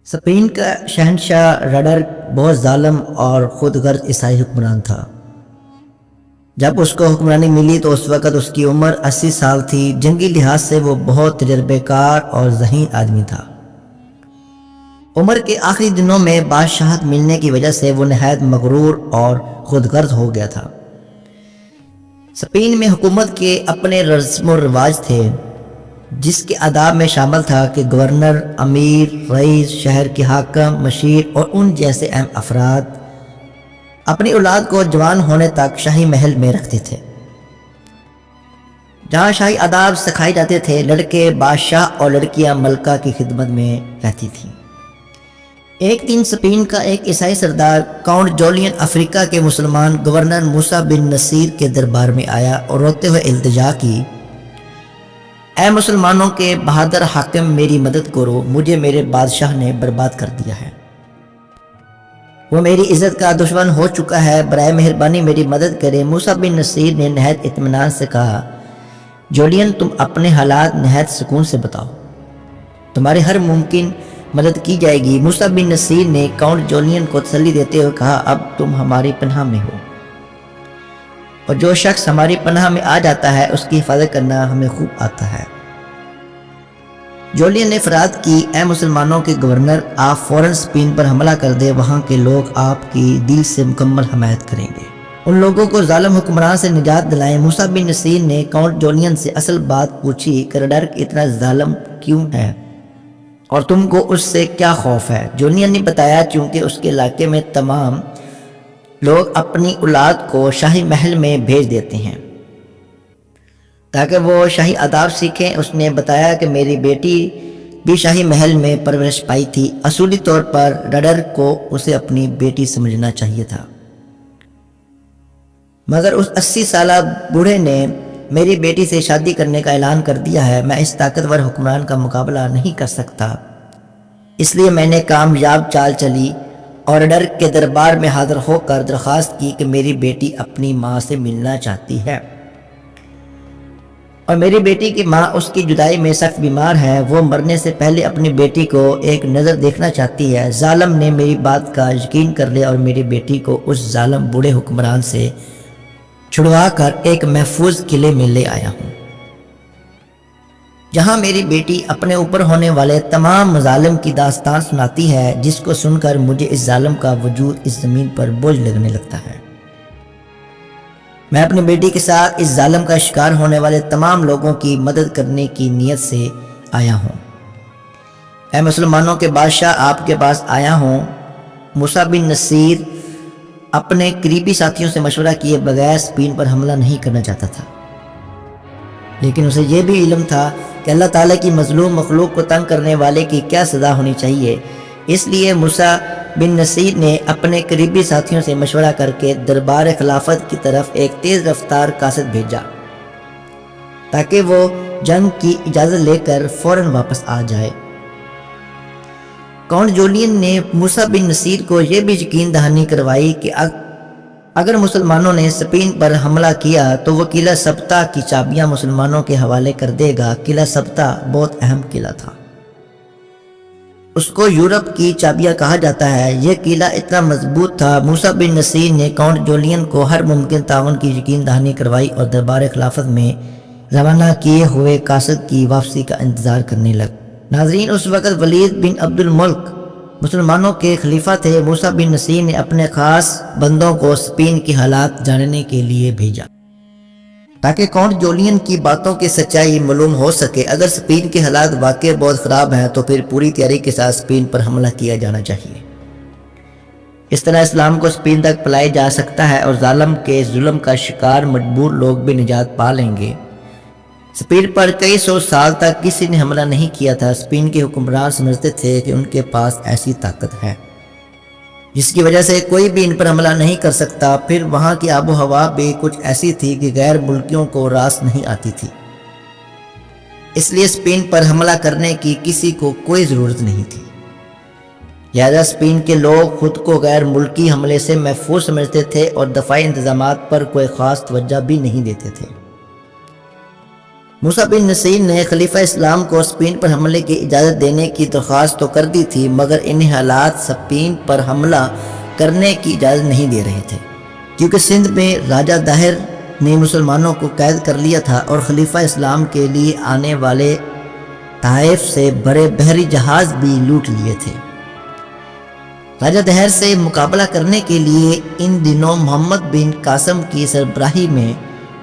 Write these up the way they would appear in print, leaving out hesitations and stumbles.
Spain کا شہنشاہ رڈرک بہت ظالم اور خود غرض عیسائی حکمران تھا۔ جب اس کو حکمرانی ملی تو اس وقت اس کی عمر 80 سال تھی۔ جنگی لحاظ سے وہ بہت تجربے کار اور ذہین آدمی تھا۔ عمر کے آخری دنوں میں بادشاہت ملنے کی وجہ سے وہ نہایت مغرور اور خود غرض ہو گیا تھا۔ اسپین میں حکومت کے اپنے رسم و رواج تھے، جس کے آداب میں شامل تھا کہ گورنر، امیر، رئیس، شہر کے حاکم، مشیر اور ان جیسے اہم افراد اپنی اولاد کو جوان ہونے تک شاہی محل میں رکھتے تھے، جہاں شاہی آداب سکھائے جاتے تھے۔ لڑکے بادشاہ اور لڑکیاں ملکہ کی خدمت میں رہتی تھیں۔ ایک دن اسپین کا ایک عیسائی سردار کاؤنٹ جولین افریقہ کے مسلمان گورنر موسیٰ بن نصیر کے دربار میں آیا اور روتے ہوئے التجا کی، اے مسلمانوں کے بہادر حاکم، میری مدد کرو، مجھے میرے بادشاہ نے برباد کر دیا ہے، وہ میری عزت کا دشمن ہو چکا ہے، برائے مہربانی میری مدد کرے۔ موسیٰ بن نصیر نے نہایت اطمینان سے کہا، جولین، تم اپنے حالات نہایت سکون سے بتاؤ، تمہاری ہر ممکن مدد کی جائے گی۔ موسیٰ بن نصیر نے کاؤنٹ جولین کو تسلی دیتے ہوئے کہا، اب تم ہماری پناہ میں ہو، اور جو شخص ہماری پناہ میں آ جاتا ہے اس کی حفاظت کرنا ہمیں خوب آتا ہے۔ جولین نے فریاد کی، اے مسلمانوں کے گورنر، آپ فوراً اسپین پر حملہ کر دیں، وہاں کے لوگ آپ کی دل سے مکمل حمایت کریں گے، ان لوگوں کو ظالم حکمران سے نجات دلائیں۔ موسیٰ بن نصیر نے کاؤنٹ جولین سے اصل بات پوچھی کہ رڈرک اتنا ظالم کیوں ہے اور تم کو اس سے کیا خوف ہے؟ جولین نے بتایا، چونکہ اس کے علاقے میں تمام لوگ اپنی اولاد کو شاہی محل میں بھیج دیتے ہیں تاکہ وہ شاہی آداب سیکھیں۔ اس نے بتایا کہ میری بیٹی بھی شاہی محل میں پرورش پائی تھی، اصولی طور پر رڈرک کو اسے اپنی بیٹی سمجھنا چاہیے تھا، مگر اس 80 سالہ بوڑھے نے میری بیٹی سے شادی کرنے کا اعلان کر دیا ہے۔ میں اس طاقتور حکمران کا مقابلہ نہیں کر سکتا، اس لیے میں نے کامیاب چال چلی اور رڈرک کے دربار میں حاضر ہو کر درخواست کی کہ میری بیٹی اپنی ماں سے ملنا چاہتی ہے، اور میری بیٹی کی ماں اس کی جدائی میں سخت بیمار ہے، وہ مرنے سے پہلے اپنی بیٹی کو ایک نظر دیکھنا چاہتی ہے۔ ظالم نے میری بات کا یقین کر لیا اور میری بیٹی کو اس ظالم بوڑھے حکمران سے چھڑوا کر ایک محفوظ قلعے میں لے آیا ہوں، جہاں میری بیٹی اپنے اوپر ہونے والے تمام مظالم کی داستان سناتی ہے، جس کو سن کر مجھے اس ظالم کا وجود اس زمین پر بوجھ لگنے لگتا ہے۔ میں اپنی بیٹی کے ساتھ اس ظالم کا شکار ہونے والے تمام لوگوں کی مدد کرنے کی نیت سے آیا ہوں۔ اے مسلمانوں کے بادشاہ، آپ کے پاس آیا ہوں۔ موسیٰ بن نصیر اپنے قریبی ساتھیوں سے مشورہ کیے بغیر اسپین پر حملہ نہیں کرنا چاہتا تھا، لیکن اسے یہ بھی علم تھا کہ اللہ تعالیٰ کی مظلوم مخلوق کو تنگ کرنے والے کی کیا سزا ہونی چاہیے۔ اس لیے موسیٰ بن نصیر نے اپنے قریبی ساتھیوں سے مشورہ کر کے دربار خلافت کی طرف ایک تیز رفتار قاصد بھیجا تاکہ وہ جنگ کی اجازت لے کر فوراً واپس آ جائے۔ کاؤنٹ جولین نے موسیٰ بن نصیر کو یہ بھی یقین دہانی کروائی کہ اگر مسلمانوں نے اسپین پر حملہ کیا تو وہ قلعہ سبتہ کی چابیاں مسلمانوں کے حوالے کر دے گا۔ قلعہ سبتہ بہت اہم قلعہ تھا، اس کو یورپ کی چابیاں کہا جاتا ہے۔ یہ قلعہ اتنا مضبوط تھا۔ موسیٰ بن نصیر نے کاؤنٹ جولین کو ہر ممکن تعاون کی یقین دہانی کروائی اور دربار خلافت میں روانہ کیے ہوئے قاصد کی واپسی کا انتظار کرنے لگ۔ ناظرین، اس وقت ولید بن عبد الملک مسلمانوں کے خلیفہ تھے۔ موسیٰ بن نصیر نے اپنے خاص بندوں کو اسپین کی حالات جاننے کے لیے بھیجا تاکہ کاؤنٹ جولین کی باتوں کی سچائی معلوم ہو سکے۔ اگر اسپین کے حالات واقعی بہت خراب ہیں تو پھر پوری تیاری کے ساتھ اسپین پر حملہ کیا جانا چاہیے۔ اس طرح اسلام کو اسپین تک پلایا جا سکتا ہے اور ظالم کے ظلم کا شکار مجبور لوگ بھی نجات پا لیں گے۔ اسپین پر کئی سو سال تک کسی نے حملہ نہیں کیا تھا۔ اسپین کے حکمران سمجھتے تھے کہ ان کے پاس ایسی طاقت ہے جس کی وجہ سے کوئی بھی ان پر حملہ نہیں کر سکتا۔ پھر وہاں کی آب و ہوا بھی کچھ ایسی تھی کہ غیر ملکیوں کو راس نہیں آتی تھی، اس لیے اسپین پر حملہ کرنے کی کسی کو کوئی ضرورت نہیں تھی۔ لہذا اسپین کے لوگ خود کو غیر ملکی حملے سے محفوظ سمجھتے تھے اور دفاعی انتظامات پر کوئی خاص توجہ بھی نہیں دیتے تھے۔ موسیٰ بن نصیر نے خلیفہ اسلام کو اسپین پر حملے کی اجازت دینے کی درخواست تو کر دی تھی، مگر انہیں حالات اسپین پر حملہ کرنے کی اجازت نہیں دے رہے تھے، کیونکہ سندھ میں راجہ داہر نے مسلمانوں کو قید کر لیا تھا اور خلیفہ اسلام کے لیے آنے والے طائف سے بڑے بحری جہاز بھی لوٹ لیے تھے۔ راجہ داہر سے مقابلہ کرنے کے لیے ان دنوں محمد بن قاسم کی سربراہی میں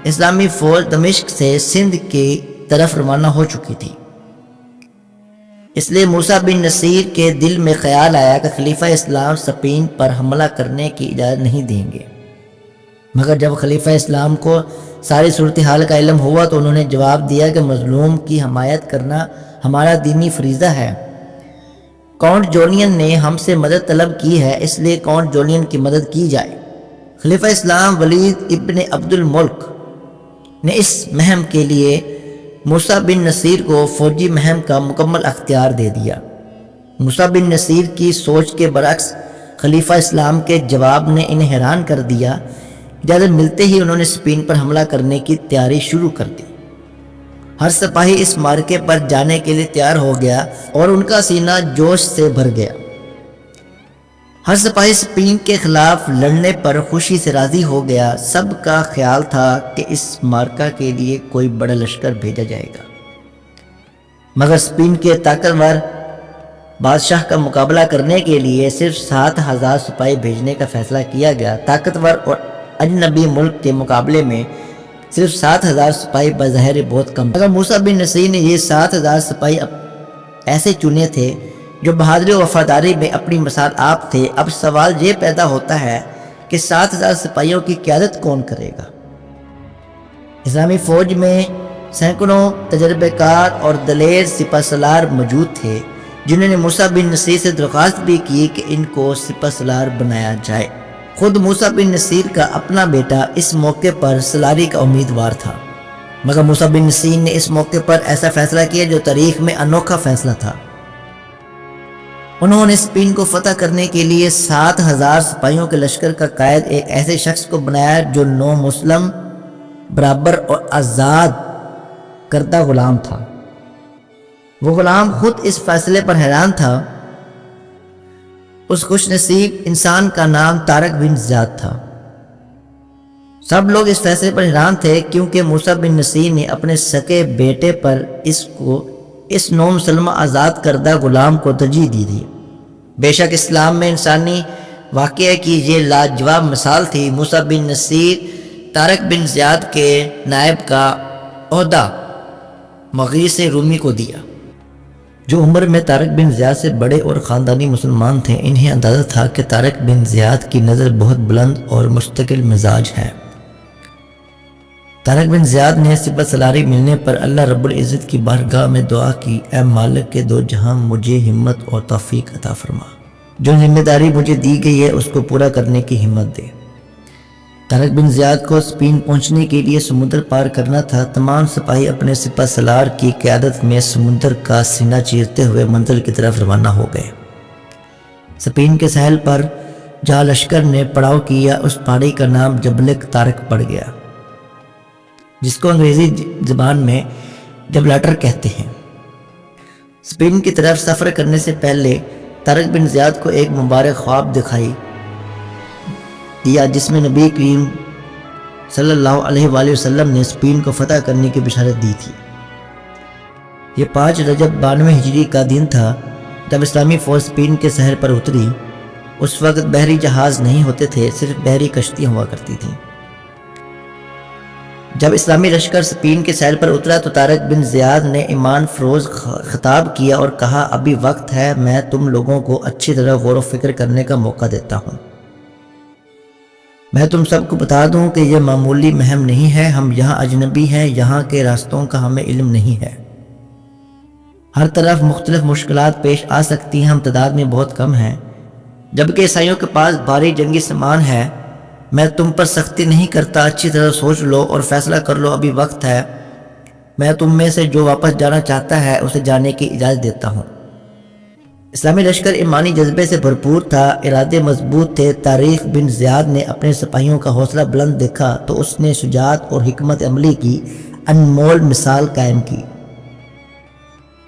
اسلامی فوج دمشق سے سندھ کی طرف روانہ ہو چکی تھی۔ اس لیے موسیٰ بن نصیر کے دل میں خیال آیا کہ خلیفہ اسلام اسپین پر حملہ کرنے کی اجازت نہیں دیں گے، مگر جب خلیفہ اسلام کو ساری صورتحال کا علم ہوا تو انہوں نے جواب دیا کہ مظلوم کی حمایت کرنا ہمارا دینی فریضہ ہے۔ کاؤنٹ جولین نے ہم سے مدد طلب کی ہے، اس لیے کاؤنٹ جولین کی مدد کی جائے۔ خلیفہ اسلام ولید ابن عبد الملک نے اس مہم کے لیے موسیٰ بن نصیر کو فوجی مہم کا مکمل اختیار دے دیا۔ موسیٰ بن نصیر کی سوچ کے برعکس خلیفہ اسلام کے جواب نے انہیں حیران کر دیا۔ اجازت ملتے ہی انہوں نے اسپین پر حملہ کرنے کی تیاری شروع کر دی۔ ہر سپاہی اس معرکے پر جانے کے لیے تیار ہو گیا اور ان کا سینہ جوش سے بھر گیا۔ ہر سپاہی اسپین کے خلاف لڑنے پر خوشی سے راضی ہو گیا۔ سب کا خیال تھا کہ اس معرکہ کے لیے کوئی بڑا لشکر بھیجا جائے گا، مگر اسپین کے طاقتور بادشاہ کا مقابلہ کرنے کے لیے صرف 7,000 سپاہی بھیجنے کا فیصلہ کیا گیا۔ طاقتور اور اجنبی ملک کے مقابلے میں صرف 7,000 سپاہی بظاہر بہت کم، مگر موسیٰ بن نصیر نے یہ 7,000 سپاہی ایسے چنے تھے جو بہادری و وفاداری میں اپنی مثال آپ تھے۔ اب سوال یہ پیدا ہوتا ہے کہ 7,000 سپاہیوں کی قیادت کون کرے گا؟ اسلامی فوج میں سینکڑوں تجربہ کار اور دلیر سپہ سالار موجود تھے، جنہوں نے موسیٰ بن نصیر سے درخواست بھی کی کہ ان کو سپہ سالار بنایا جائے۔ خود موسیٰ بن نصیر کا اپنا بیٹا اس موقع پر سالاری کا امیدوار تھا، مگر موسیٰ بن نصیر نے اس موقع پر ایسا فیصلہ کیا جو تاریخ میں انوکھا فیصلہ تھا۔ انہوں نے اسپین کو فتح کرنے کے لیے 7,000 سپاہیوں کے لشکر کا قائد ایک ایسے شخص کو بنایا جو نو مسلم، برابر اور آزاد کردہ غلام تھا۔ وہ غلام خود اس فیصلے پر حیران تھا۔ اس خوش نصیب انسان کا نام طارق بن زیاد تھا۔ سب لوگ اس فیصلے پر حیران تھے کیونکہ موسیٰ بن نصیر نے اپنے سکے بیٹے پر اس نو مسلمہ آزاد کردہ غلام کو ترجیح دی تھی۔ بے شک اسلام میں انسانی واقعہ کی یہ لاجواب مثال تھی۔ موسیٰ بن نصیر طارق بن زیاد کے نائب کا عہدہ مغیث رومی کو دیا، جو عمر میں طارق بن زیاد سے بڑے اور خاندانی مسلمان تھے۔ انہیں اندازہ تھا کہ طارق بن زیاد کی نظر بہت بلند اور مستقل مزاج ہے۔ طارق بن زیاد نے سپہ سالاری ملنے پر اللہ رب العزت کی بارگاہ میں دعا کی، اے مالک کے دو جہاں، مجھے ہمت اور توفیق عطا فرما۔ جو ذمہ داری مجھے دی گئی ہے اس کو پورا کرنے کی ہمت دے۔ طارق بن زیاد کو اسپین پہنچنے کے لیے سمندر پار کرنا تھا۔ تمام سپاہی اپنے سپہ سالار کی قیادت میں سمندر کا سینہ چیرتے ہوئے منزل کی طرف روانہ ہو گئے۔ اسپین کے ساحل پر جہاں لشکر نے پڑاؤ کیا، اس پہاڑی کا نام جبل طارق پڑ گیا، جس کو انگریزی زبان میں جبلاٹر کہتے ہیں۔ اسپین کی طرف سفر کرنے سے پہلے طارق بن زیاد کو ایک مبارک خواب دکھائی دیا، جس میں نبی کریم صلی اللہ علیہ وآلہ وسلم نے اسپین کو فتح کرنے کی بشارت دی تھی۔ یہ 5 رجب 92 ہجری کا دن تھا جب اسلامی فوج اسپین کے شہر پر اتری۔ اس وقت بحری جہاز نہیں ہوتے تھے، صرف بحری کشتیاں ہوا کرتی تھیں۔ جب اسلامی لشکر اسپین کے ساحل پر اترا تو طارق بن زیاد نے ایمان فروز خطاب کیا اور کہا، ابھی وقت ہے، میں تم لوگوں کو اچھی طرح غور و فکر کرنے کا موقع دیتا ہوں۔ میں تم سب کو بتا دوں کہ یہ معمولی مہم نہیں ہے، ہم یہاں اجنبی ہیں، یہاں کے راستوں کا ہمیں علم نہیں ہے، ہر طرف مختلف مشکلات پیش آ سکتی ہیں، ہم تعداد میں بہت کم ہیں، جبکہ عیسائیوں کے پاس بھاری جنگی سامان ہے۔ میں تم پر سختی نہیں کرتا، اچھی طرح سوچ لو اور فیصلہ کر لو، ابھی وقت ہے، میں تم میں سے جو واپس جانا چاہتا ہے اسے جانے کی اجازت دیتا ہوں۔ اسلامی لشکر ایمانی جذبے سے بھرپور تھا، ارادے مضبوط تھے۔ طارق بن زیاد نے اپنے سپاہیوں کا حوصلہ بلند دیکھا تو اس نے شجاعت اور حکمت عملی کی انمول مثال قائم کی۔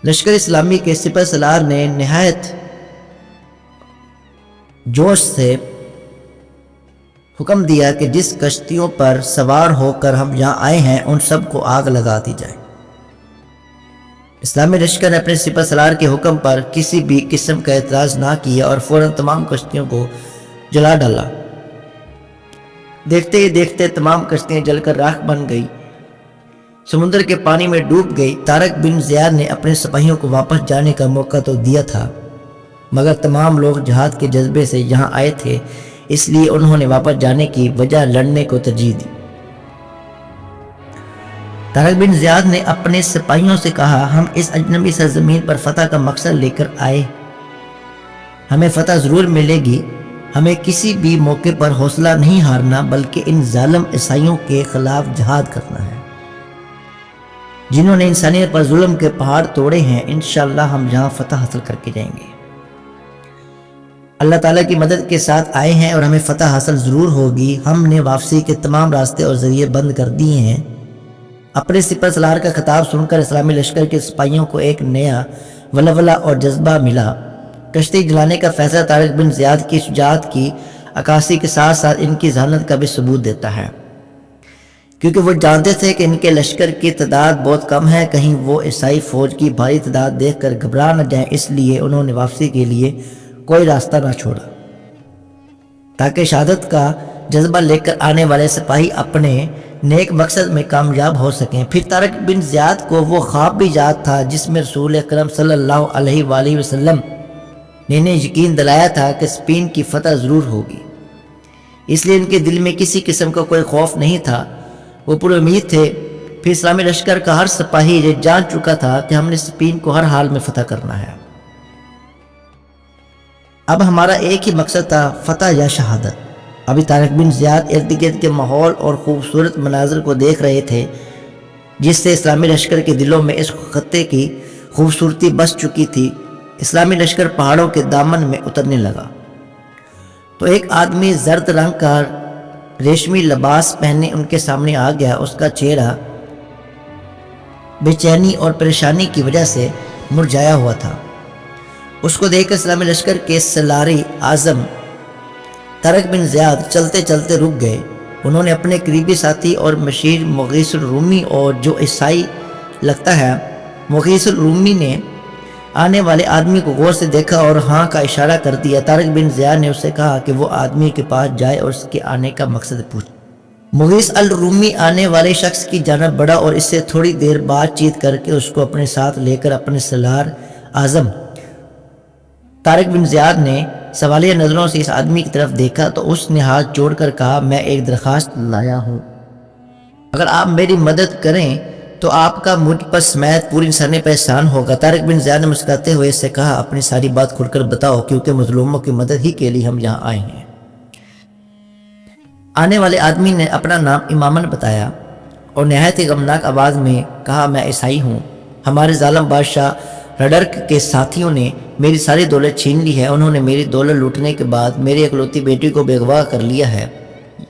لشکر اسلامی کے سپہ سالار نے نہایت جوش سے حکم دیا کہ جس کشتیوں پر سوار ہو کر ہم یہاں آئے ہیں ان سب کو آگ لگا دی جائے۔ اسلامی لشکر نے اپنے سپہ سالار کے حکم پر کسی بھی قسم کا اعتراض نہ کیا اور فوراً تمام کشتیوں کو جلا ڈالا۔ دیکھتے ہی دیکھتے تمام کشتیاں جل کر راکھ بن گئی، سمندر کے پانی میں ڈوب گئی۔ طارق بن زیاد نے اپنے سپاہیوں کو واپس جانے کا موقع تو دیا تھا، مگر تمام لوگ جہاد کے جذبے سے یہاں آئے تھے، اس لیے انہوں نے واپس جانے کی بجا لڑنے کو ترجیح دی۔ طارق بن زیاد نے اپنے سپاہیوں سے کہا، ہم اس اجنبی سرزمین پر فتح کا مقصد لے کر آئے، ہمیں فتح ضرور ملے گی، ہمیں کسی بھی موقع پر حوصلہ نہیں ہارنا بلکہ ان ظالم عیسائیوں کے خلاف جہاد کرنا ہے جنہوں نے انسانیت پر ظلم کے پہاڑ توڑے ہیں۔ انشاءاللہ ہم یہاں فتح حاصل کر کے جائیں گے، اللہ تعالیٰ کی مدد کے ساتھ آئے ہیں اور ہمیں فتح حاصل ضرور ہوگی۔ ہم نے واپسی کے تمام راستے اور ذریعے بند کر دیے ہیں۔ اپنے سپہ سالار کا خطاب سن کر اسلامی لشکر کے سپاہیوں کو ایک نیا ولولہ اور جذبہ ملا۔ کشتی جلانے کا فیصلہ طارق بن زیاد کی شجاعت کی عکاسی کے ساتھ ساتھ ان کی ذہانت کا بھی ثبوت دیتا ہے، کیونکہ وہ جانتے تھے کہ ان کے لشکر کی تعداد بہت کم ہے، کہیں وہ عیسائی فوج کی بھاری تعداد دیکھ کر گھبرا نہ جائیں، اس لیے انہوں نے واپسی کے لیے کوئی راستہ نہ چھوڑا تاکہ شہادت کا جذبہ لے کر آنے والے سپاہی اپنے نیک مقصد میں کامیاب ہو سکیں۔ پھر طارق بن زیاد کو وہ خواب بھی یاد تھا جس میں رسول اکرم صلی اللہ علیہ وآلہ وسلم نے انہیں یقین دلایا تھا کہ اسپین کی فتح ضرور ہوگی، اس لیے ان کے دل میں کسی قسم کا کوئی خوف نہیں تھا، وہ پر امید تھے۔ پھر اسلامی لشکر کا ہر سپاہی یہ جان چکا تھا کہ ہم نے اسپین کو ہر حال میں فتح کرنا ہے۔ اب ہمارا ایک ہی مقصد تھا، فتح یا شہادت۔ ابھی طارق بن زیاد ارد گرد کے ماحول اور خوبصورت مناظر کو دیکھ رہے تھے جس سے اسلامی لشکر کے دلوں میں اس خطے کی خوبصورتی بس چکی تھی۔ اسلامی لشکر پہاڑوں کے دامن میں اترنے لگا تو ایک آدمی زرد رنگ کا ریشمی لباس پہنے ان کے سامنے آ گیا۔ اس کا چہرہ بے چینی اور پریشانی کی وجہ سے مرجھایا ہوا تھا۔ اس کو دیکھ کر اسلامی لشکر کے سالاری اعظم طارق بن زیاد چلتے چلتے رک گئے۔ انہوں نے اپنے قریبی ساتھی اور مشیر مغیث الرومی اور جو عیسائی لگتا ہے مغیث الرومی نے آنے والے آدمی کو غور سے دیکھا اور ہاں کا اشارہ کر دیا۔ طارق بن زیاد نے اسے کہا کہ وہ آدمی کے پاس جائے اور اس کے آنے کا مقصد پوچھے۔ مغیث الرومی آنے والے شخص کی جانب بڑھا اور اس سے تھوڑی دیر بات چیت کر کے اس کو اپنے ساتھ لے کر اپنے سالار اعظم طارق بن زیاد نے سوالیہ نظروں سے اس آدمی کی طرف دیکھا تو اس نے ہاتھ جوڑ کر کہا، میں ایک درخواست لایا ہوں، اگر آپ میری مدد کریں تو آپ کا مجھ پر سمیت پوری انسانیت پہ احسان ہوگا۔ طارق بن زیاد نے مسکراتے ہوئے اس سے کہا، اپنی ساری بات کھل کر بتاؤ، کیونکہ مظلوموں کی مدد ہی کے لیے ہم یہاں آئے ہیں۔ آنے والے آدمی نے اپنا نام امامن بتایا اور نہایت ہی غمناک آواز میں کہا، میں عیسائی ہوں، ہمارے ظالم بادشاہ رڈرک کے ساتھیوں نے میری ساری دولت چھین لی ہے، انہوں نے میری دولت لوٹنے کے بعد میری اکلوتی بیٹی کو بے گواہ کر لیا ہے۔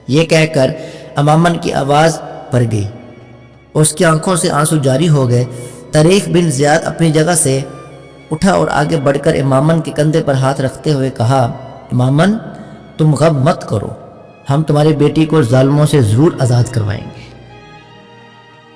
یہ کہہ کر امامن کی آواز بھر گئی، اس کی آنکھوں سے آنسو جاری ہو گئے۔ طارق بن زیاد اپنی جگہ سے اٹھا اور آگے بڑھ کر امامن کے کندھے پر ہاتھ رکھتے ہوئے کہا، امامن تم غم مت کرو، ہم تمہاری بیٹی کو ظالموں سے ضرور آزاد کروائیں گے۔